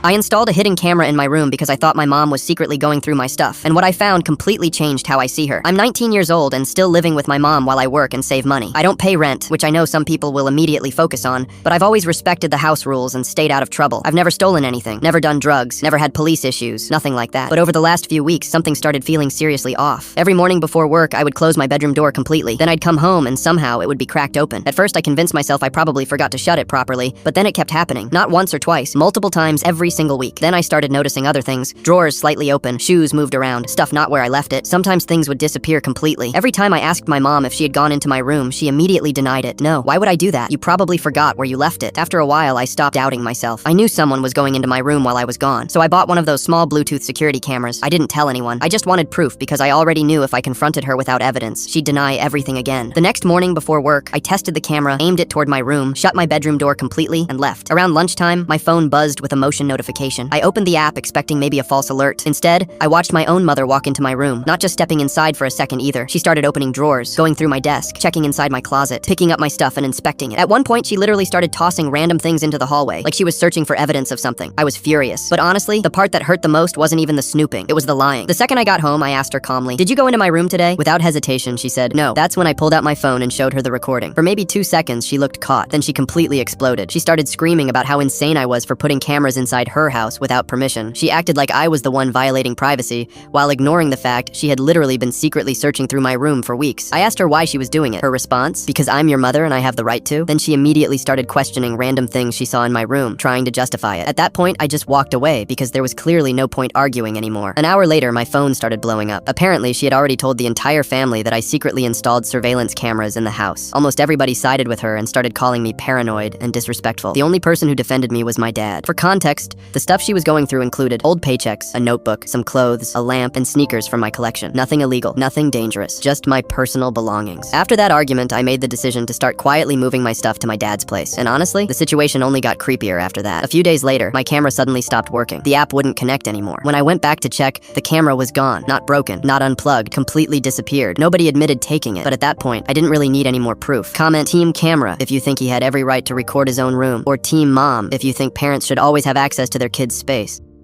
I installed a hidden camera in my room because I thought my mom was secretly going through my stuff, and what I found completely changed how I see her. I'm 19 years old and still living with my mom while I work and save money. I don't pay rent, which I know some people will immediately focus on, but I've always respected the house rules and stayed out of trouble. I've never stolen anything, never done drugs, never had police issues, nothing like that. But over the last few weeks, something started feeling seriously off. Every morning before work, I would close my bedroom door completely. Then I'd come home and somehow it would be cracked open. At first, I convinced myself I probably forgot to shut it properly, but then it kept happening. Not once or twice, multiple times every single week. Then I started noticing other things. Drawers slightly open, shoes moved around, stuff not where I left it. Sometimes things would disappear completely. Every time I asked my mom if she had gone into my room, she immediately denied it. No, why would I do that? You probably forgot where you left it. After a while, I stopped doubting myself. I knew someone was going into my room while I was gone, so I bought one of those small Bluetooth security cameras. I didn't tell anyone. I just wanted proof because I already knew if I confronted her without evidence, she'd deny everything again. The next morning before work, I tested the camera, aimed it toward my room, shut my bedroom door completely, and left. Around lunchtime, my phone buzzed with a motion notification. I opened the app expecting maybe a false alert. Instead, I watched my own mother walk into my room, not just stepping inside for a second either. She started opening drawers, going through my desk, checking inside my closet, picking up my stuff and inspecting it. At one point, she literally started tossing random things into the hallway, like she was searching for evidence of something. I was furious. But honestly, the part that hurt the most wasn't even the snooping. It was the lying. The second I got home, I asked her calmly, "Did you go into my room today?" Without hesitation, she said, "No." That's when I pulled out my phone and showed her the recording. For maybe 2 seconds, she looked caught. Then she completely exploded. She started screaming about how insane I was for putting cameras inside her house without permission. She acted like I was the one violating privacy, while ignoring the fact she had literally been secretly searching through my room for weeks. I asked her why she was doing it. Her response, "Because I'm your mother and I have the right to." Then she immediately started questioning random things she saw in my room, trying to justify it. At that point, I just walked away because there was clearly no point arguing anymore. An hour later, my phone started blowing up. Apparently, she had already told the entire family that I secretly installed surveillance cameras in the house. Almost everybody sided with her and started calling me paranoid and disrespectful. The only person who defended me was my dad. For context, the stuff she was going through included old paychecks, a notebook, some clothes, a lamp, and sneakers from my collection. Nothing illegal, nothing dangerous, just my personal belongings. After that argument, I made the decision to start quietly moving my stuff to my dad's place. And honestly, the situation only got creepier after that. A few days later, my camera suddenly stopped working. The app wouldn't connect anymore. When I went back to check, the camera was gone. Not broken, not unplugged, completely disappeared. Nobody admitted taking it, but at that point, I didn't really need any more proof. Comment Team Camera if you think he had every right to record his own room, or Team Mom if you think parents should always have access to their kids' space.